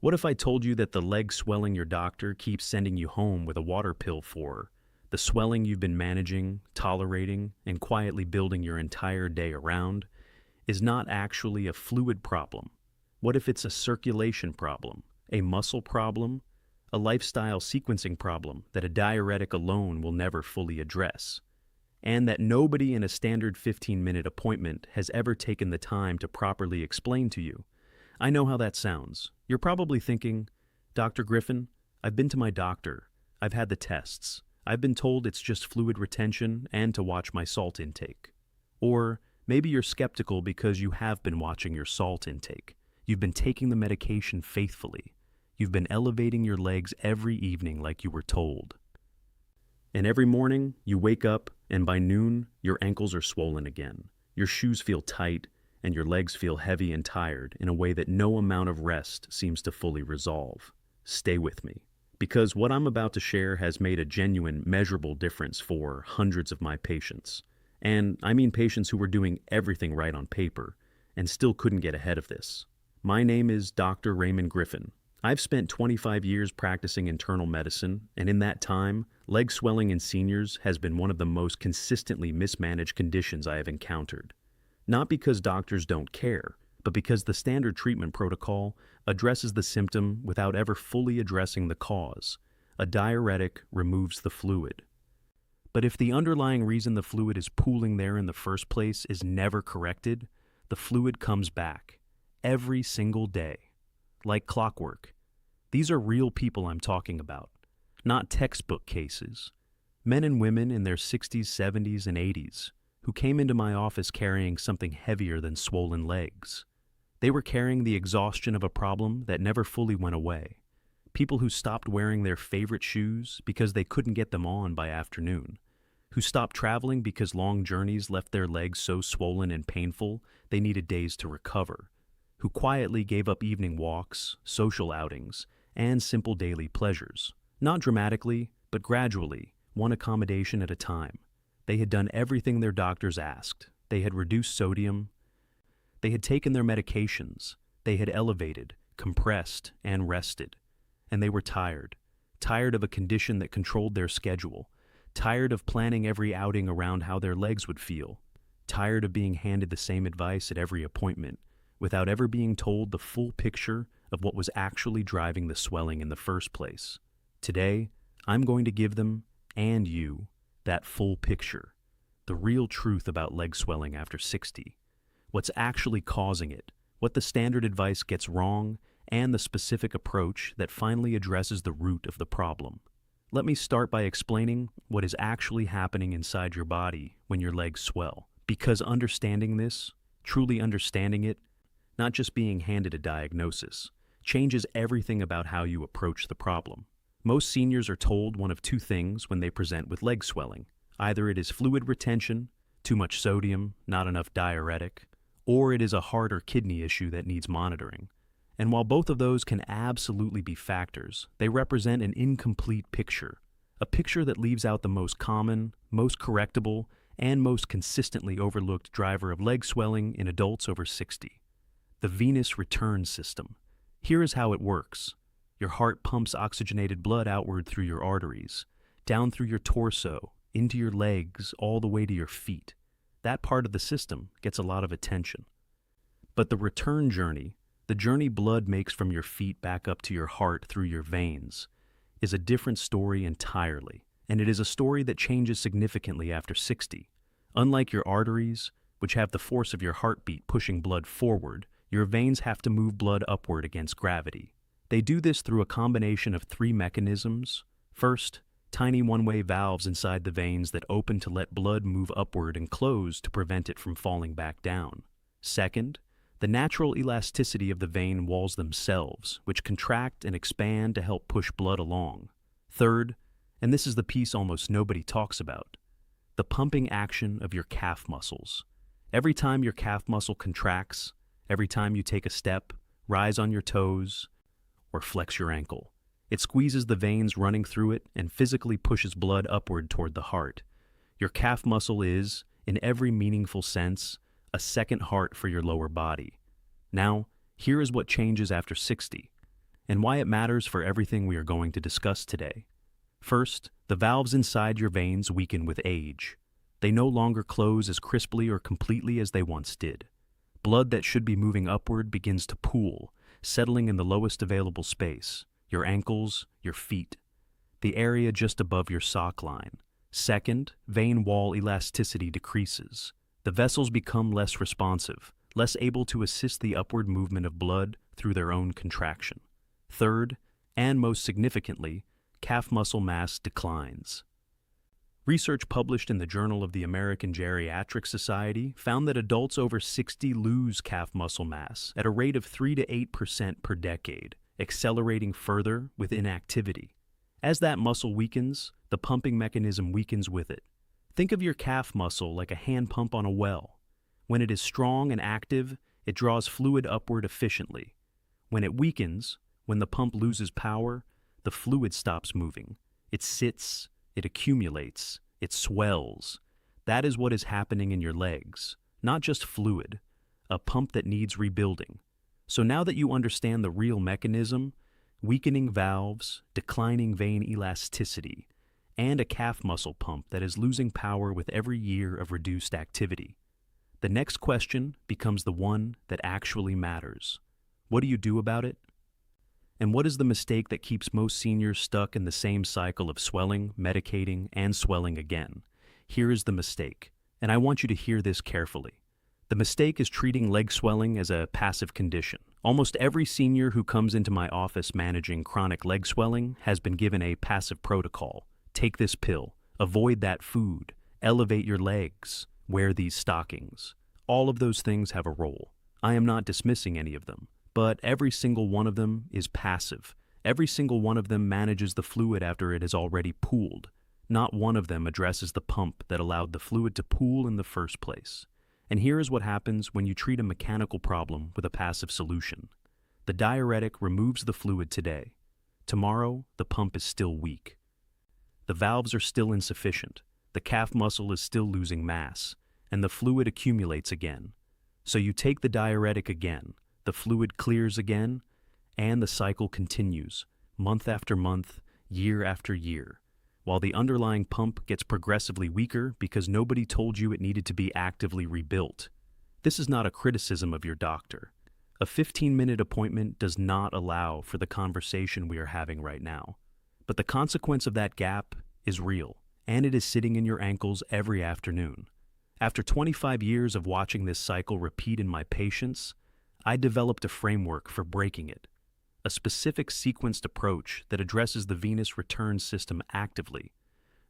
What if I told you that the leg swelling your doctor keeps sending you home with a water pill for, the swelling you've been managing, tolerating, and quietly building your entire day around, is not actually a fluid problem? What if it's a circulation problem, a muscle problem, a lifestyle sequencing problem that a diuretic alone will never fully address? And that nobody in a standard 15-minute appointment has ever taken the time to properly explain to you. I know how that sounds. You're probably thinking, Dr. Griffin, I've been to my doctor. I've had the tests. I've been told it's just fluid retention and to watch my salt intake. Or maybe you're skeptical because you have been watching your salt intake. You've been taking the medication faithfully. You've been elevating your legs every evening like you were told. And every morning, you wake up, and by noon, your ankles are swollen again. Your shoes feel tight, and your legs feel heavy and tired in a way that no amount of rest seems to fully resolve. Stay with me, because what I'm about to share has made a genuine, measurable difference for hundreds of my patients. And I mean patients who were doing everything right on paper and still couldn't get ahead of this. My name is Dr. Raymond Griffin. I've spent 25 years practicing internal medicine, and in that time, leg swelling in seniors has been one of the most consistently mismanaged conditions I have encountered. Not because doctors don't care, but because the standard treatment protocol addresses the symptom without ever fully addressing the cause. A diuretic removes the fluid. But if the underlying reason the fluid is pooling there in the first place is never corrected, the fluid comes back every single day. Like clockwork. These are real people I'm talking about, not textbook cases. Men and women in their 60s, 70s, and 80s who came into my office carrying something heavier than swollen legs. They were carrying the exhaustion of a problem that never fully went away. People who stopped wearing their favorite shoes because they couldn't get them on by afternoon. Who stopped traveling because long journeys left their legs so swollen and painful they needed days to recover. Who quietly gave up evening walks, social outings, and simple daily pleasures. Not dramatically, but gradually, one accommodation at a time. They had done everything their doctors asked. They had reduced sodium. They had taken their medications. They had elevated, compressed, and rested. And they were tired. Tired of a condition that controlled their schedule. Tired of planning every outing around how their legs would feel. Tired of being handed the same advice at every appointment, without ever being told the full picture of what was actually driving the swelling in the first place. Today, I'm going to give them, and you, that full picture. The real truth about leg swelling after 60. What's actually causing it, what the standard advice gets wrong, and the specific approach that finally addresses the root of the problem. Let me start by explaining what is actually happening inside your body when your legs swell. Because understanding this, truly understanding it, not just being handed a diagnosis, changes everything about how you approach the problem. Most seniors are told one of two things when they present with leg swelling. Either it is fluid retention, too much sodium, not enough diuretic, or it is a heart or kidney issue that needs monitoring. And while both of those can absolutely be factors, they represent an incomplete picture. A picture that leaves out the most common, most correctable, and most consistently overlooked driver of leg swelling in adults over 60. The venous return system. Here is how it works. Your heart pumps oxygenated blood outward through your arteries, down through your torso, into your legs, all the way to your feet. That part of the system gets a lot of attention. But the return journey, the journey blood makes from your feet back up to your heart through your veins, is a different story entirely. And it is a story that changes significantly after 60. Unlike your arteries, which have the force of your heartbeat pushing blood forward, your veins have to move blood upward against gravity. They do this through a combination of three mechanisms. First, tiny one-way valves inside the veins that open to let blood move upward and close to prevent it from falling back down. Second, the natural elasticity of the vein walls themselves, which contract and expand to help push blood along. Third, and this is the piece almost nobody talks about, the pumping action of your calf muscles. Every time your calf muscle contracts, every time you take a step, rise on your toes, or flex your ankle, it squeezes the veins running through it and physically pushes blood upward toward the heart. Your calf muscle is, in every meaningful sense, a second heart for your lower body. Now, here is what changes after 60. and why it matters for everything we are going to discuss today. First, the valves inside your veins weaken with age. They no longer close as crisply or completely as they once did. Blood that should be moving upward begins to pool, settling in the lowest available space, your ankles, your feet, the area just above your sock line. Second, vein wall elasticity decreases. The vessels become less responsive, less able to assist the upward movement of blood through their own contraction. Third, and most significantly, calf muscle mass declines. Research published in the Journal of the American Geriatric Society found that adults over 60 lose calf muscle mass at a rate of 3 to 8% per decade, accelerating further with inactivity. As that muscle weakens, the pumping mechanism weakens with it. Think of your calf muscle like a hand pump on a well. When it is strong and active, it draws fluid upward efficiently. When it weakens, when the pump loses power, the fluid stops moving. It sits, it accumulates, it swells. That is what is happening in your legs, not just fluid, a pump that needs rebuilding. So now that you understand the real mechanism, weakening valves, declining vein elasticity, and a calf muscle pump that is losing power with every year of reduced activity, the next question becomes the one that actually matters. What do you do about it? And what is the mistake that keeps most seniors stuck in the same cycle of swelling, medicating, and swelling again? Here is the mistake, and I want you to hear this carefully. The mistake is treating leg swelling as a passive condition. Almost every senior who comes into my office managing chronic leg swelling has been given a passive protocol. Take this pill, avoid that food, elevate your legs, wear these stockings. All of those things have a role. I am not dismissing any of them. But every single one of them is passive. Every single one of them manages the fluid after it has already pooled. Not one of them addresses the pump that allowed the fluid to pool in the first place. And here is what happens when you treat a mechanical problem with a passive solution. The diuretic removes the fluid today. Tomorrow, the pump is still weak. The valves are still insufficient. The calf muscle is still losing mass, and the fluid accumulates again. So you take the diuretic again. The fluid clears again, and the cycle continues, month after month, year after year, while the underlying pump gets progressively weaker because nobody told you it needed to be actively rebuilt. This is not a criticism of your doctor. A 15-minute appointment does not allow for the conversation we are having right now. But the consequence of that gap is real, and it is sitting in your ankles every afternoon. After 25 years of watching this cycle repeat in my patients, I developed a framework for breaking it, a specific sequenced approach that addresses the venous return system actively,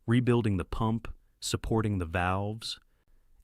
rebuilding the pump, supporting the valves,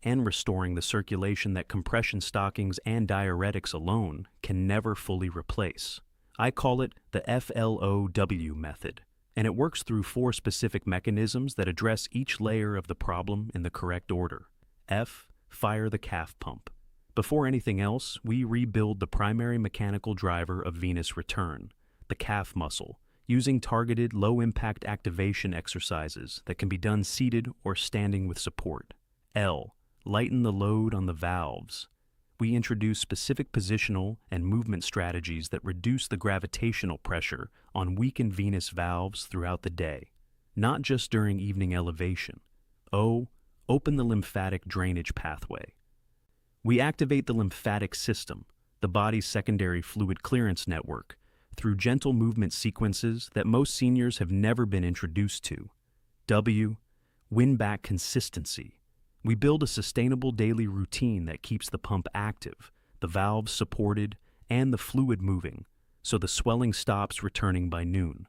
and restoring the circulation that compression stockings and diuretics alone can never fully replace. I call it the F.L.O.W. method, and it works through 4 specific mechanisms that address each layer of the problem in the correct order. F. Fire the calf pump. Before anything else, we rebuild the primary mechanical driver of venous return, the calf muscle, using targeted low-impact activation exercises that can be done seated or standing with support. L. Lighten the load on the valves. We introduce specific positional and movement strategies that reduce the gravitational pressure on weakened venous valves throughout the day, not just during evening elevation. O. Open the lymphatic drainage pathway. We activate the lymphatic system, the body's secondary fluid clearance network, through gentle movement sequences that most seniors have never been introduced to. W. Win back consistency. We build a sustainable daily routine that keeps the pump active, the valves supported, and the fluid moving, so the swelling stops returning by noon.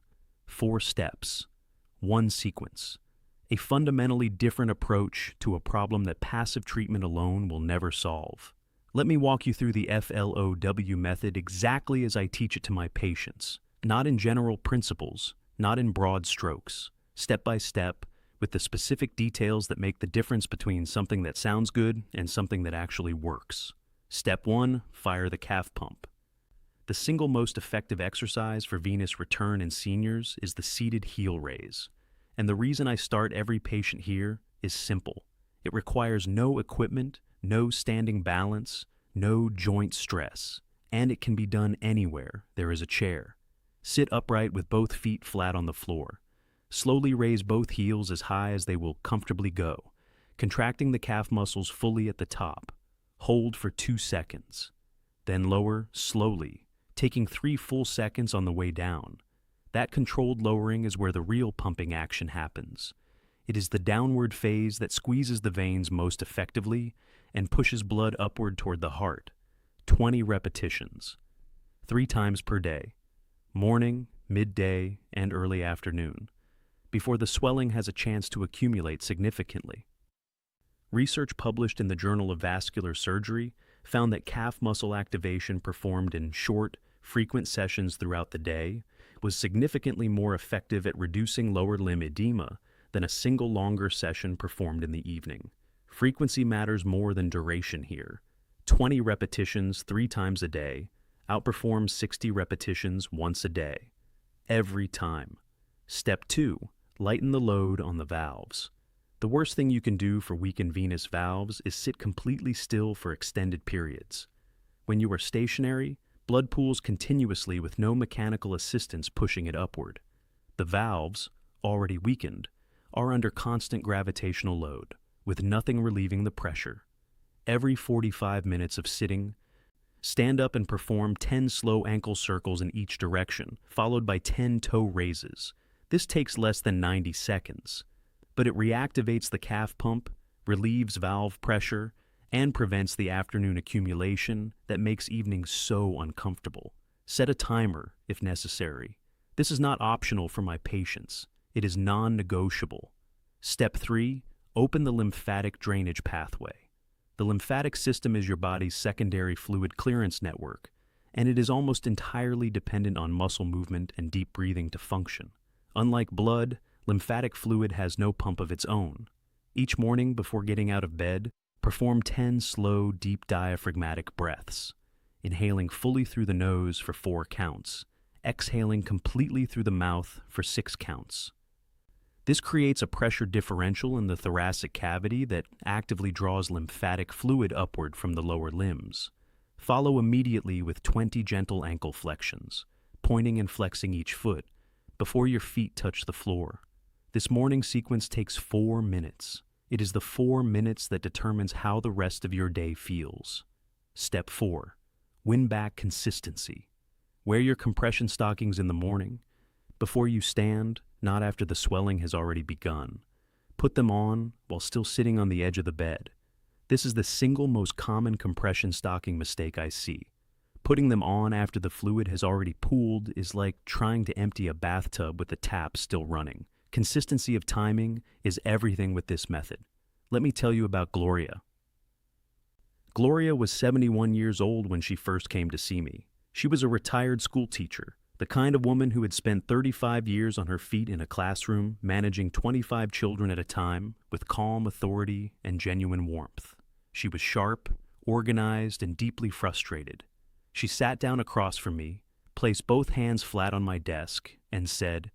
4 steps. 1 sequence. A fundamentally different approach to a problem that passive treatment alone will never solve. Let me walk you through the F.L.O.W. method exactly as I teach it to my patients, not in general principles, not in broad strokes, step by step, with the specific details that make the difference between something that sounds good and something that actually works. Step 1, fire the calf pump. The single most effective exercise for venous return in seniors is the seated heel raise. And the reason I start every patient here is simple. It requires no equipment, no standing balance, no joint stress, and it can be done anywhere there is a chair. Sit upright with both feet flat on the floor. Slowly raise both heels as high as they will comfortably go, contracting the calf muscles fully at the top. Hold for 2 seconds. Then lower slowly, taking 3 full seconds on the way down. That controlled lowering is where the real pumping action happens. It is the downward phase that squeezes the veins most effectively and pushes blood upward toward the heart. 20 repetitions, 3 times per day, morning, midday, and early afternoon, before the swelling has a chance to accumulate significantly. Research published in the Journal of Vascular Surgery found that calf muscle activation performed in short, frequent sessions throughout the day was significantly more effective at reducing lower limb edema than a single longer session performed in the evening. Frequency matters more than duration here. 20 repetitions 3 times a day outperforms 60 repetitions once a day. Every time. Step 2. Lighten the load on the valves. The worst thing you can do for weakened venous valves is sit completely still for extended periods. When you are stationary, blood pools continuously with no mechanical assistance pushing it upward. The valves, already weakened, are under constant gravitational load, with nothing relieving the pressure. Every 45 minutes of sitting, stand up and perform 10 slow ankle circles in each direction, followed by 10 toe raises. This takes less than 90 seconds, but it reactivates the calf pump, relieves valve pressure, and prevents the afternoon accumulation that makes evenings so uncomfortable. Set a timer if necessary. This is not optional for my patients. It is non-negotiable. Step 3. Open the lymphatic drainage pathway. The lymphatic system is your body's secondary fluid clearance network, and it is almost entirely dependent on muscle movement and deep breathing to function. Unlike blood, lymphatic fluid has no pump of its own. Each morning before getting out of bed, perform 10 slow, deep diaphragmatic breaths, inhaling fully through the nose for 4 counts, exhaling completely through the mouth for 6 counts. This creates a pressure differential in the thoracic cavity that actively draws lymphatic fluid upward from the lower limbs. Follow immediately with 20 gentle ankle flexions, pointing and flexing each foot before your feet touch the floor. This morning sequence takes 4 minutes. It is the 4 minutes that determines how the rest of your day feels. Step 4. Win back consistency. Wear your compression stockings in the morning. Before you stand, not after the swelling has already begun. Put them on while still sitting on the edge of the bed. This is the single most common compression stocking mistake I see. Putting them on after the fluid has already pooled is like trying to empty a bathtub with the tap still running. Consistency of timing is everything with this method. Let me tell you about Gloria. Gloria was 71 years old when she first came to see me. She was a retired school teacher, the kind of woman who had spent 35 years on her feet in a classroom, managing 25 children at a time, with calm authority and genuine warmth. She was sharp, organized, and deeply frustrated. She sat down across from me, placed both hands flat on my desk, and said,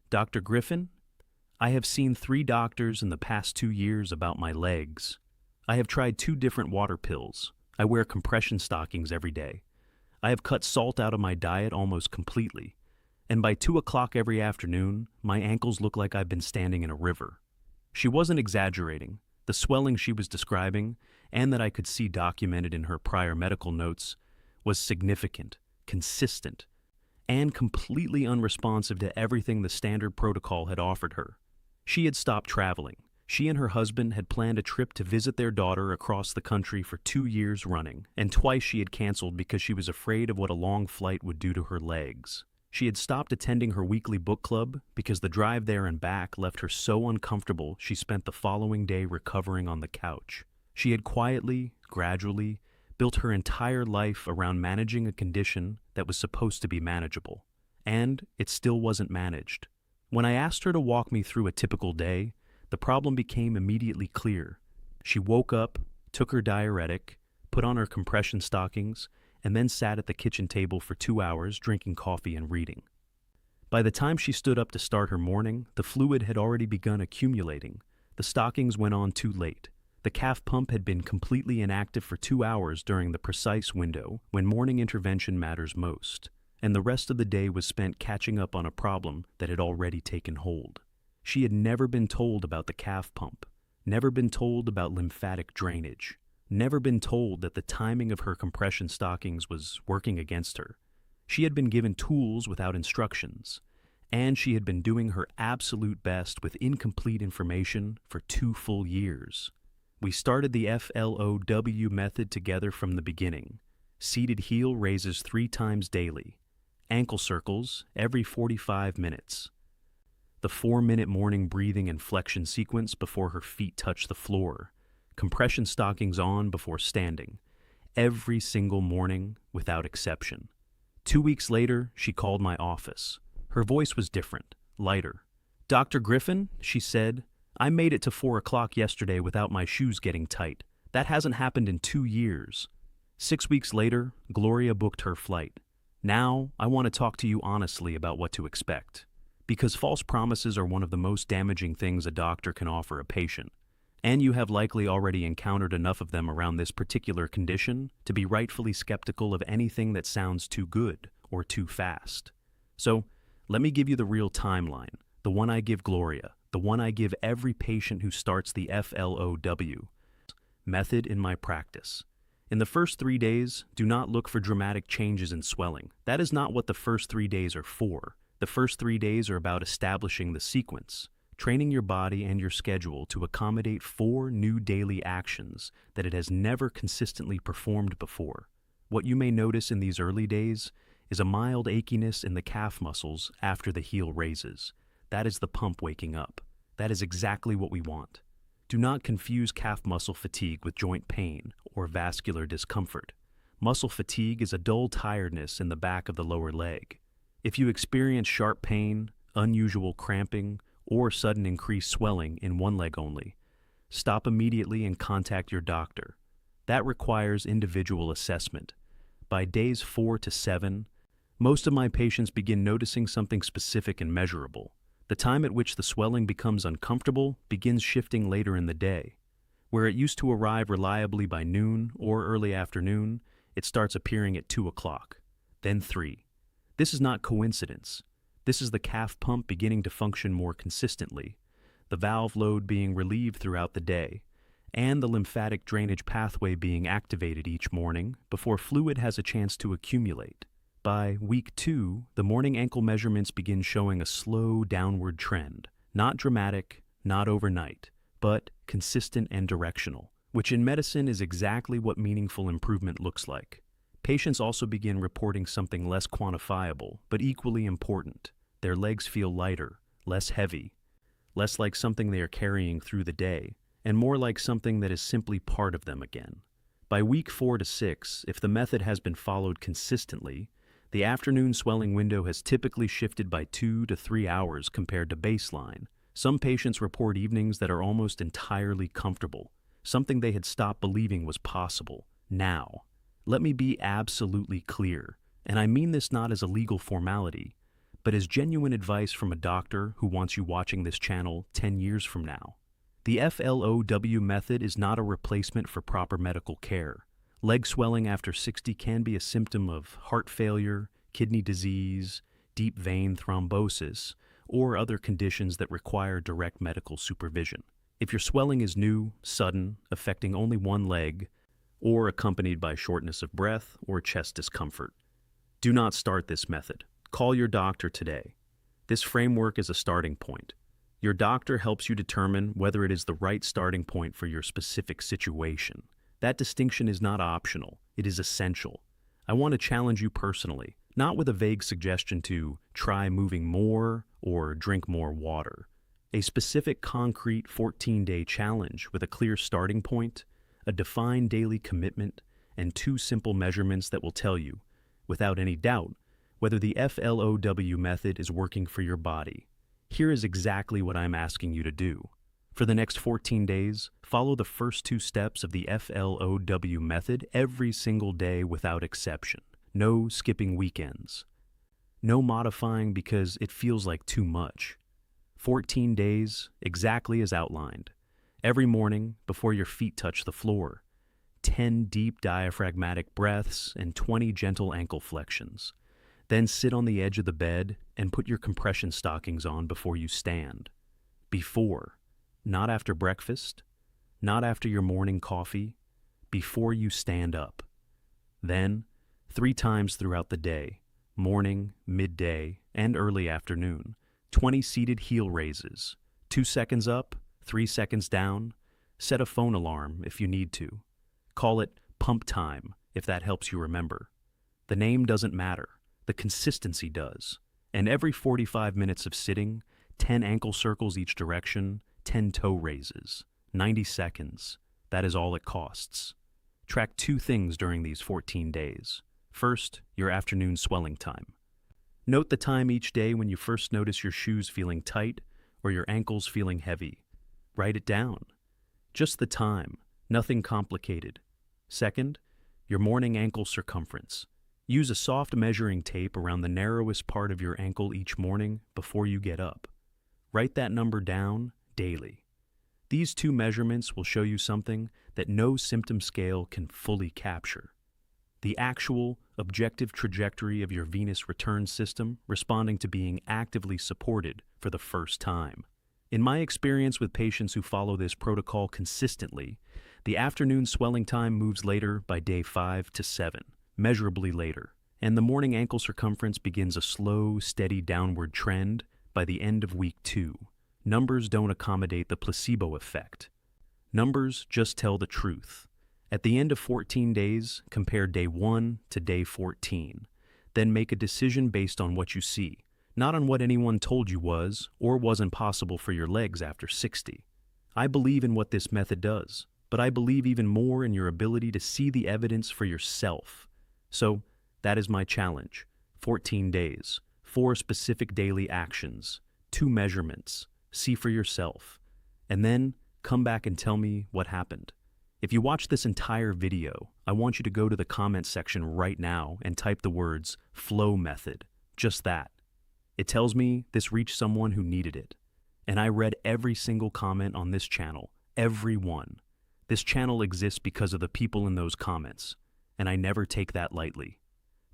"Dr. Griffin, I have seen 3 doctors in the past 2 years about my legs. I have tried 2 different water pills. I wear compression stockings every day. I have cut salt out of my diet almost completely, and by 2 o'clock every afternoon, my ankles look like I've been standing in a river." She wasn't exaggerating. The swelling she was describing, and that I could see documented in her prior medical notes, was significant, consistent, and completely unresponsive to everything the standard protocol had offered her. She had stopped traveling. She and her husband had planned a trip to visit their daughter across the country for 2 years running, and twice she had canceled because she was afraid of what a long flight would do to her legs. She had stopped attending her weekly book club because the drive there and back left her so uncomfortable she spent the following day recovering on the couch. She had quietly, gradually, built her entire life around managing a condition that was supposed to be manageable, and it still wasn't managed. When I asked her to walk me through a typical day, the problem became immediately clear. She woke up, took her diuretic, put on her compression stockings, and then sat at the kitchen table for 2 hours drinking coffee and reading. By the time she stood up to start her morning, the fluid had already begun accumulating. The stockings went on too late. The calf pump had been completely inactive for 2 hours during the precise window when morning intervention matters most. and the rest of the day was spent catching up on a problem that had already taken hold. She had never been told about the calf pump, never been told about lymphatic drainage, never been told that the timing of her compression stockings was working against her. She had been given tools without instructions, and she had been doing her absolute best with incomplete information for 2 full years. We started the F.L.O.W method together from the beginning. Seated heel raises 3 times daily. Ankle circles every 45 minutes. The 4-minute morning breathing and flexion sequence before her feet touch the floor. Compression stockings on before standing. Every single morning without exception. 2 weeks later, she called my office. Her voice was different, lighter. "Dr. Griffin," she said, "I made it to 4 o'clock yesterday without my shoes getting tight. That hasn't happened in 2 years. 6 weeks later, Gloria booked her flight. Now, I want to talk to you honestly about what to expect. Because false promises are one of the most damaging things a doctor can offer a patient. And you have likely already encountered enough of them around this particular condition to be rightfully skeptical of anything that sounds too good or too fast. So, let me give you the real timeline, the one I give Gloria, the one I give every patient who starts the F.L.O.W method in my practice. In the first 3 days, do not look for dramatic changes in swelling. That is not what the first 3 days are for. The first 3 days are about establishing the sequence, training your body and your schedule to accommodate 4 new daily actions that it has never consistently performed before. What you may notice in these early days is a mild achiness in the calf muscles after the heel raises. That is the pump waking up. That is exactly what we want. Do not confuse calf muscle fatigue with joint pain or vascular discomfort. Muscle fatigue is a dull tiredness in the back of the lower leg. If you experience sharp pain, unusual cramping, or sudden increased swelling in one leg only, stop immediately and contact your doctor. That requires individual assessment. By days 4 to 7, most of my patients begin noticing something specific and measurable. The time at which the swelling becomes uncomfortable begins shifting later in the day. Where it used to arrive reliably by noon or early afternoon, it starts appearing at 2 o'clock, then 3. This is not coincidence. This is the calf pump beginning to function more consistently, the valve load being relieved throughout the day, and the lymphatic drainage pathway being activated each morning before fluid has a chance to accumulate. By week 2, the morning ankle measurements begin showing a slow downward trend, not dramatic, not overnight, but consistent and directional, which in medicine is exactly what meaningful improvement looks like. Patients also begin reporting something less quantifiable, but equally important. Their legs feel lighter, less heavy, less like something they are carrying through the day, and more like something that is simply part of them again. By week 4 to 6, if the method has been followed consistently, the afternoon swelling window has typically shifted by 2 to 3 hours compared to baseline. Some patients report evenings that are almost entirely comfortable, something they had stopped believing was possible. Now, let me be absolutely clear, and I mean this not as a legal formality, but as genuine advice from a doctor who wants you watching this channel 10 years from now. The F.L.O.W method is not a replacement for proper medical care. Leg swelling after 60 can be a symptom of heart failure, kidney disease, deep vein thrombosis, or other conditions that require direct medical supervision. If your swelling is new, sudden, affecting only one leg, or accompanied by shortness of breath or chest discomfort, do not start this method. Call your doctor today. This framework is a starting point. Your doctor helps you determine whether it is the right starting point for your specific situation. That distinction is not optional, it is essential. I want to challenge you personally, not with a vague suggestion to try moving more or drink more water. A specific, concrete 14-day challenge with a clear starting point, a defined daily commitment, and 2 simple measurements that will tell you, without any doubt, whether the F.L.O.W method is working for your body. Here is exactly what I'm asking you to do. For the next 14 days, follow the first 2 steps of the F.L.O.W method every single day without exception. No skipping weekends. No modifying because it feels like too much. 14 days, exactly as outlined. Every morning, before your feet touch the floor. 10 deep diaphragmatic breaths and 20 gentle ankle flexions. Then sit on the edge of the bed and put your compression stockings on before you stand. Before, not after breakfast, not after your morning coffee, before you stand up. Then, 3 times throughout the day, morning, midday, and early afternoon, 20 seated heel raises, 2 seconds up, 3 seconds down. Set a phone alarm if you need to. Call it pump time if that helps you remember. The name doesn't matter, the consistency does. And every 45 minutes of sitting, 10 ankle circles each direction, 10 toe raises, 90 seconds. That is all it costs. Track 2 things during these 14 days. First, your afternoon swelling time. Note the time each day when you first notice your shoes feeling tight or your ankles feeling heavy. Write it down. Just the time, nothing complicated. Second, your morning ankle circumference. Use a soft measuring tape around the narrowest part of your ankle each morning before you get up. Write that number down daily. These 2 measurements will show you something that no symptom scale can fully capture. The actual, objective trajectory of your venous return system responding to being actively supported for the first time. In my experience with patients who follow this protocol consistently, the afternoon swelling time moves later by day 5 to 7, measurably later, and the morning ankle circumference begins a slow, steady downward trend by the end of week 2. Numbers don't accommodate the placebo effect. Numbers just tell the truth. At the end of 14 days, compare day 1 to day 14. Then make a decision based on what you see, not on what anyone told you was or wasn't possible for your legs after 60. I believe in what this method does, but I believe even more in your ability to see the evidence for yourself. So, that is my challenge. 14 days, 4 specific daily actions, 2 measurements, see for yourself, and then come back and tell me what happened. If you watch this entire video, I want you to go to the comments section right now and type the words F.L.O.W method, just that. It tells me this reached someone who needed it. And I read every single comment on this channel, every one. This channel exists because of the people in those comments, and I never take that lightly.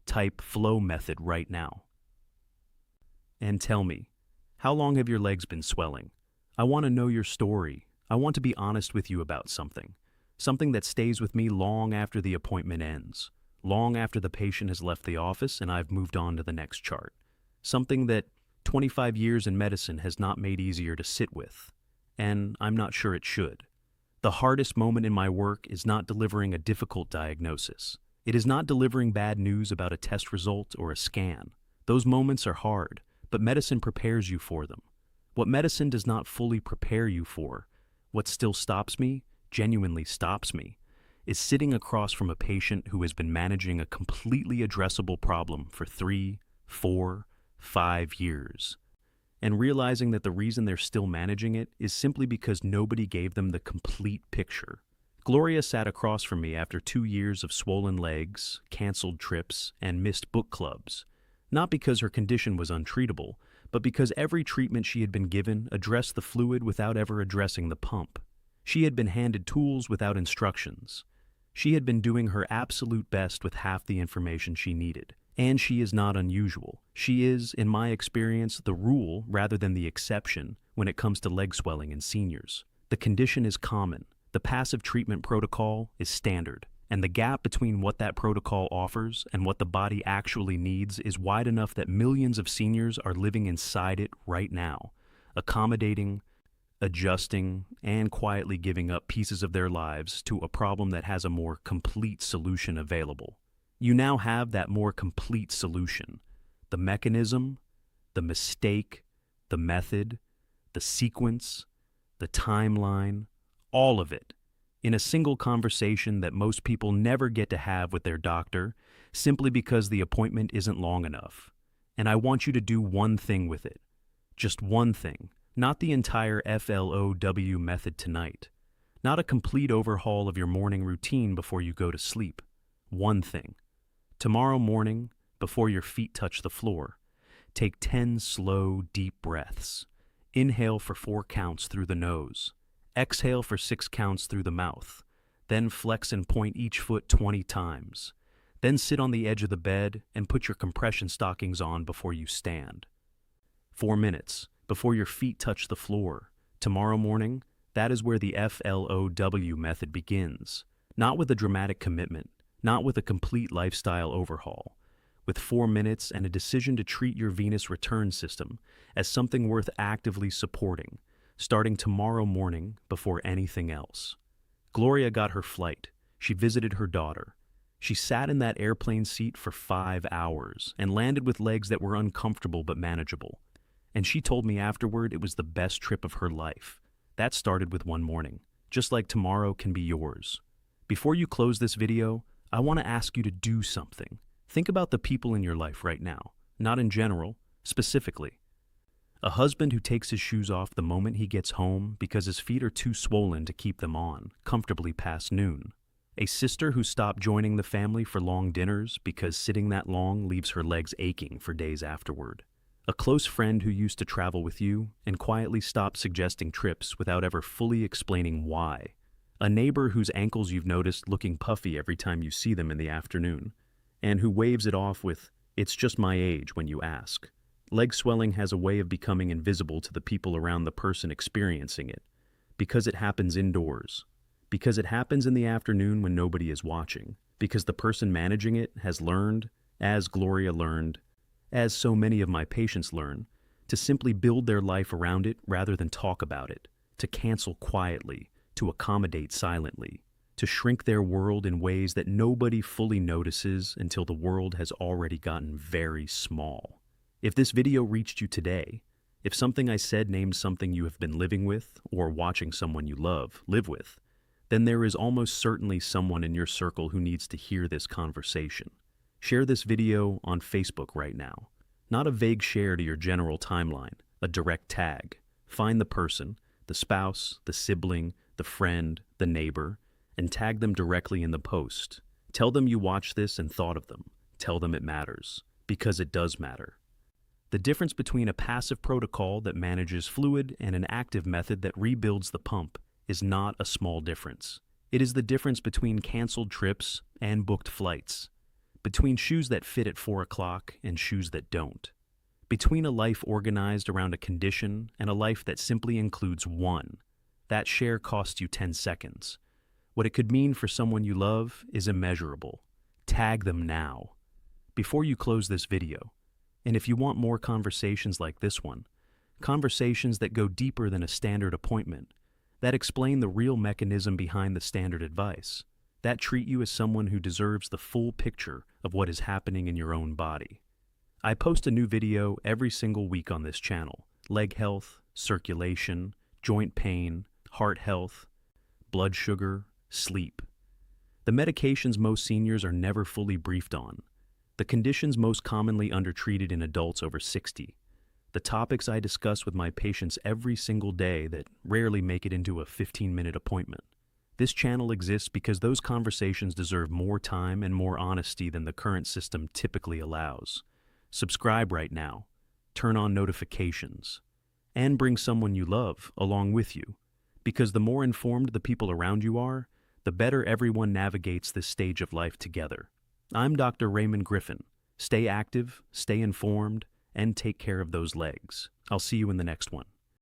Type F.L.O.W method right now. And tell me, how long have your legs been swelling? I want to know your story. I want to be honest with you about something. Something that stays with me long after the appointment ends, long after the patient has left the office and I've moved on to the next chart. Something that 25 years in medicine has not made easier to sit with, and I'm not sure it should. The hardest moment in my work is not delivering a difficult diagnosis. It is not delivering bad news about a test result or a scan. Those moments are hard, but medicine prepares you for them. What medicine does not fully prepare you for, what still stops me, genuinely stops me, is sitting across from a patient who has been managing a completely addressable problem for 3, 4, 5 years, and realizing that the reason they're still managing it is simply because nobody gave them the complete picture. Gloria sat across from me after 2 years of swollen legs, canceled trips, and missed book clubs, not because her condition was untreatable, but because every treatment she had been given addressed the fluid without ever addressing the pump. She had been handed tools without instructions. She had been doing her absolute best with half the information she needed. And she is not unusual. She is, in my experience, the rule rather than the exception when it comes to leg swelling in seniors. The condition is common. The passive treatment protocol is standard. And the gap between what that protocol offers and what the body actually needs is wide enough that millions of seniors are living inside it right now, accommodating, adjusting, and quietly giving up pieces of their lives to a problem that has a more complete solution available. You now have that more complete solution. The mechanism, the mistake, the method, the sequence, the timeline, all of it, in a single conversation that most people never get to have with their doctor simply because the appointment isn't long enough. And I want you to do one thing with it. Just one thing. Not the entire F.L.O.W method tonight. Not a complete overhaul of your morning routine before you go to sleep. One thing. Tomorrow morning, before your feet touch the floor, take 10 slow, deep breaths. Inhale for 4 counts through the nose. Exhale for 6 counts through the mouth. Then flex and point each foot 20 times. Then sit on the edge of the bed and put your compression stockings on before you stand. 4 minutes before your feet touch the floor. Tomorrow morning, that is where the F.L.O.W. method begins. Not with a dramatic commitment, not with a complete lifestyle overhaul, with 4 minutes and a decision to treat your venous return system as something worth actively supporting, starting tomorrow morning before anything else. Gloria got her flight. She visited her daughter. She sat in that airplane seat for 5 hours and landed with legs that were uncomfortable but manageable. And she told me afterward it was the best trip of her life. That started with one morning, just like tomorrow can be yours. Before you close this video, I want to ask you to do something. Think about the people in your life right now, not in general, specifically. A husband who takes his shoes off the moment he gets home because his feet are too swollen to keep them on, comfortably past noon. A sister who stopped joining the family for long dinners because sitting that long leaves her legs aching for days afterward. A close friend who used to travel with you and quietly stopped suggesting trips without ever fully explaining why. A neighbor whose ankles you've noticed looking puffy every time you see them in the afternoon, and who waves it off with, "It's just my age," when you ask. Leg swelling has a way of becoming invisible to the people around the person experiencing it, because it happens indoors, because it happens in the afternoon when nobody is watching, because the person managing it has learned, as Gloria learned, as so many of my patients learn, to simply build their life around it rather than talk about it, to cancel quietly, to accommodate silently, to shrink their world in ways that nobody fully notices until the world has already gotten very small. If this video reached you today, if something I said named something you have been living with or watching someone you love live with, then there is almost certainly someone in your circle who needs to hear this conversation. Share this video on Facebook right now. Not a vague share to your general timeline, a direct tag. Find the person, the spouse, the sibling, the friend, the neighbor, and tag them directly in the post. Tell them you watched this and thought of them. Tell them it matters, because it does matter. The difference between a passive protocol that manages fluid and an active method that rebuilds the pump is not a small difference. It is the difference between canceled trips and booked flights, between shoes that fit at 4 o'clock and shoes that don't, between a life organized around a condition and a life that simply includes one. That share costs you 10 seconds. What it could mean for someone you love is immeasurable. Tag them now, before you close this video. And if you want more conversations like this one, conversations that go deeper than a standard appointment, that explain the real mechanism behind the standard advice, that treat you as someone who deserves the full picture of what is happening in your own body. I post a new video every single week on this channel: leg health, circulation, joint pain, heart health, blood sugar, sleep. The medications most seniors are never fully briefed on. The conditions most commonly undertreated in adults over 60. The topics I discuss with my patients every single day that rarely make it into a 15-minute appointment. This channel exists because those conversations deserve more time and more honesty than the current system typically allows. Subscribe right now, turn on notifications, and bring someone you love along with you, because the more informed the people around you are, the better everyone navigates this stage of life together. I'm Dr. Raymond Griffin. Stay active, stay informed, and take care of those legs. I'll see you in the next one.